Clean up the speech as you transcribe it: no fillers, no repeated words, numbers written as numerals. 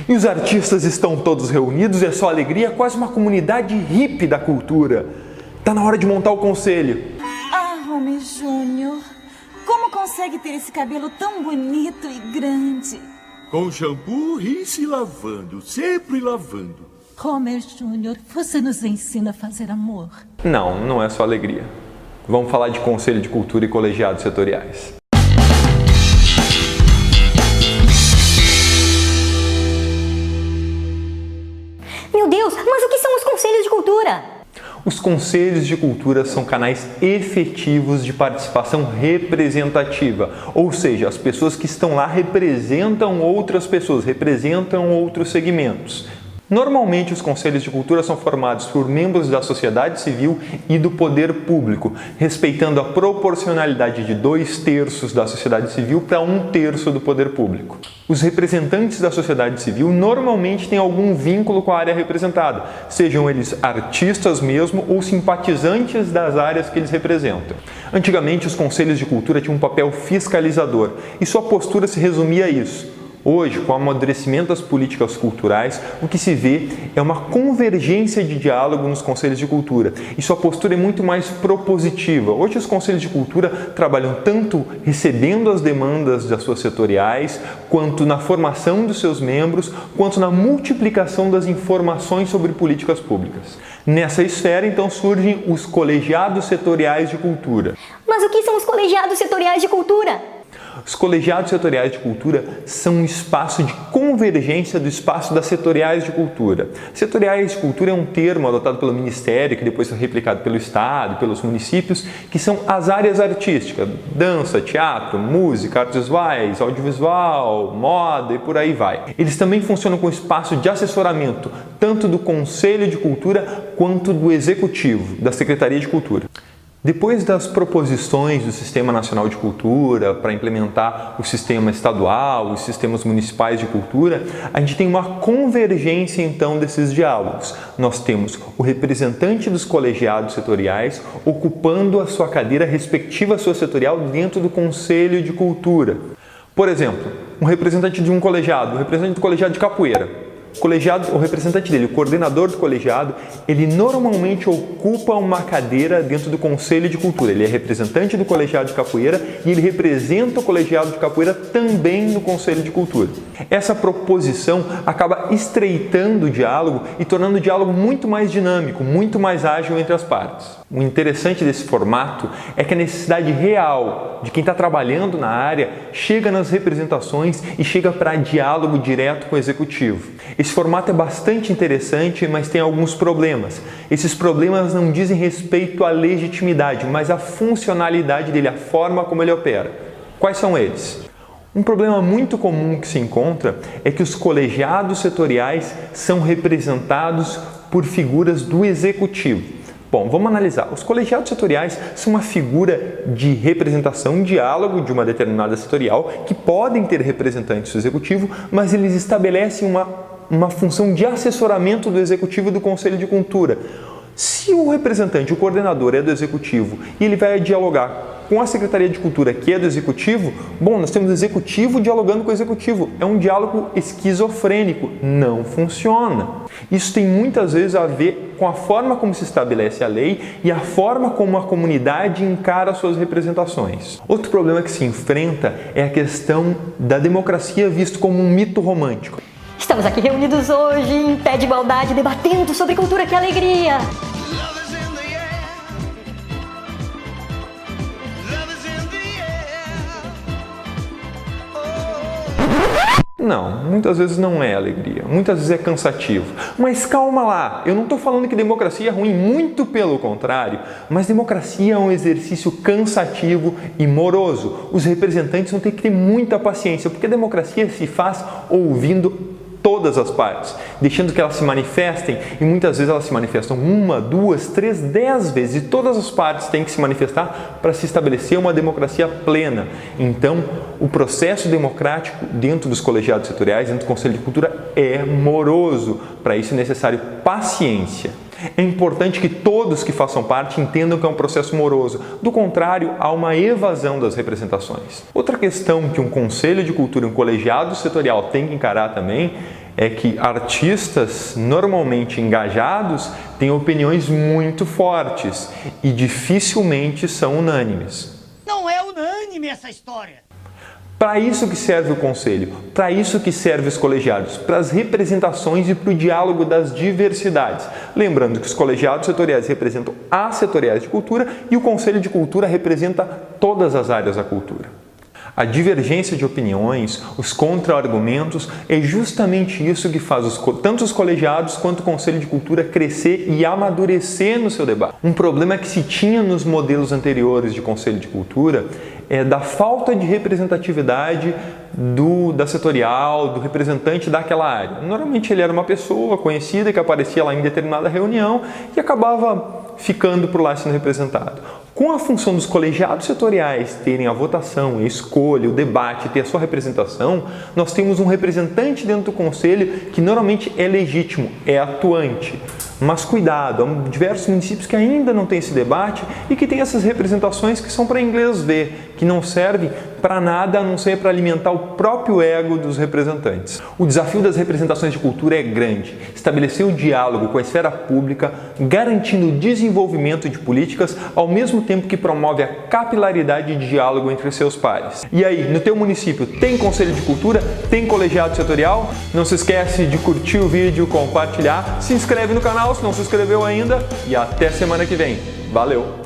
E os artistas estão todos reunidos e a sua alegria é quase uma comunidade hippie da cultura. Tá na hora de montar o conselho. Ah, Homer Júnior, como consegue ter esse cabelo tão bonito e grande? Com shampoo e se lavando, sempre lavando. Homer Júnior, você nos ensina a fazer amor. Não é só alegria. Vamos falar de conselho de cultura e colegiados setoriais. Meu Deus, mas o que são os conselhos de cultura? Os conselhos de cultura são canais efetivos de participação representativa, ou seja, as pessoas que estão lá representam outras pessoas, representam outros segmentos. Normalmente, os conselhos de cultura são formados por membros da sociedade civil e do poder público, respeitando a proporcionalidade de 2/3 da sociedade civil para 1/3 do poder público. Os representantes da sociedade civil normalmente têm algum vínculo com a área representada, sejam eles artistas mesmo ou simpatizantes das áreas que eles representam. Antigamente, os conselhos de cultura tinham um papel fiscalizador e sua postura se resumia a isso. Hoje, com o amadurecimento das políticas culturais, o que se vê é uma convergência de diálogo nos conselhos de cultura e sua postura é muito mais propositiva. Hoje, os conselhos de cultura trabalham tanto recebendo as demandas das suas setoriais, quanto na formação dos seus membros, quanto na multiplicação das informações sobre políticas públicas. Nessa esfera, então, surgem os colegiados setoriais de cultura. Mas o que são os colegiados setoriais de cultura? Os colegiados setoriais de cultura são um espaço de convergência do espaço das setoriais de cultura. Setoriais de cultura é um termo adotado pelo Ministério, que depois foi replicado pelo Estado, pelos municípios, que são as áreas artísticas, dança, teatro, música, artes visuais, audiovisual, moda e por aí vai. Eles também funcionam como espaço de assessoramento, tanto do Conselho de Cultura quanto do Executivo, da Secretaria de Cultura. Depois das proposições do Sistema Nacional de Cultura para implementar o sistema estadual, os sistemas municipais de cultura, a gente tem uma convergência então desses diálogos. Nós temos o representante dos colegiados setoriais ocupando a sua cadeira respectiva à sua setorial dentro do Conselho de Cultura. Por exemplo, um representante de um colegiado, o representante do colegiado de capoeira. O colegiado, o representante dele, o coordenador do colegiado, ele normalmente ocupa uma cadeira dentro do Conselho de Cultura. Ele é representante do colegiado de capoeira e ele representa o colegiado de capoeira também no Conselho de Cultura. Essa proposição acaba estreitando o diálogo e tornando o diálogo muito mais dinâmico, muito mais ágil entre as partes. O interessante desse formato é que a necessidade real de quem está trabalhando na área chega nas representações e chega para diálogo direto com o executivo. Esse formato é bastante interessante, mas tem alguns problemas. Esses problemas não dizem respeito à legitimidade, mas à funcionalidade dele, à forma como ele opera. Quais são eles? Um problema muito comum que se encontra é que os colegiados setoriais são representados por figuras do executivo. Bom, vamos analisar. Os colegiados setoriais são uma figura de representação, diálogo de uma determinada setorial que podem ter representantes do executivo, mas eles estabelecem uma função de assessoramento do executivo e do Conselho de Cultura. Se o representante, o coordenador é do executivo e ele vai dialogar com a Secretaria de Cultura, que é do executivo, bom, nós temos o executivo dialogando com o executivo. É um diálogo esquizofrênico, não funciona. Isso tem muitas vezes a ver com a forma como se estabelece a lei e a forma como a comunidade encara suas representações. Outro problema que se enfrenta é a questão da democracia visto como um mito romântico. Estamos aqui reunidos hoje em pé de igualdade, debatendo sobre cultura, que alegria! Não, muitas vezes não é alegria, muitas vezes é cansativo. Mas calma lá, eu não estou falando que democracia é ruim, muito pelo contrário, mas democracia é um exercício cansativo e moroso. Os representantes vão ter que ter muita paciência, porque a democracia se faz ouvindo todas as partes, deixando que elas se manifestem, e muitas vezes elas se manifestam 1, 2, 3, 10 vezes, e todas as partes têm que se manifestar para se estabelecer uma democracia plena. Então, o processo democrático dentro dos colegiados setoriais, dentro do Conselho de Cultura, é moroso. Para isso é necessário paciência. É importante que todos que façam parte entendam que é um processo moroso. Do contrário, há uma evasão das representações. Outra questão que um Conselho de Cultura, um colegiado setorial tem que encarar também é que artistas normalmente engajados têm opiniões muito fortes e dificilmente são unânimes. Não é unânime essa história. Para isso que serve o conselho, para isso que servem os colegiados, para as representações e para o diálogo das diversidades. Lembrando que os colegiados setoriais representam as setoriais de cultura e o conselho de cultura representa todas as áreas da cultura. A divergência de opiniões, os contra-argumentos, é justamente isso que faz tanto os colegiados quanto o Conselho de Cultura crescer e amadurecer no seu debate. Um problema que se tinha nos modelos anteriores de Conselho de Cultura é da falta de representatividade da setorial, do representante daquela área. Normalmente ele era uma pessoa conhecida que aparecia lá em determinada reunião e acabava ficando por lá sendo representado. Com a função dos colegiados setoriais terem a votação, a escolha, o debate, ter a sua representação, nós temos um representante dentro do conselho que normalmente é legítimo, é atuante. Mas cuidado, há diversos municípios que ainda não têm esse debate e que têm essas representações que são para inglês ver, que não servem para nada a não ser para alimentar o próprio ego dos representantes. O desafio das representações de cultura é grande. Estabelecer o diálogo com a esfera pública, garantindo o desenvolvimento de políticas, ao mesmo tempo que promove a capilaridade de diálogo entre seus pares. E aí, no teu município tem conselho de cultura? Tem colegiado setorial? Não se esquece de curtir o vídeo, compartilhar, se inscreve no canal se não se inscreveu ainda e até semana que vem. Valeu!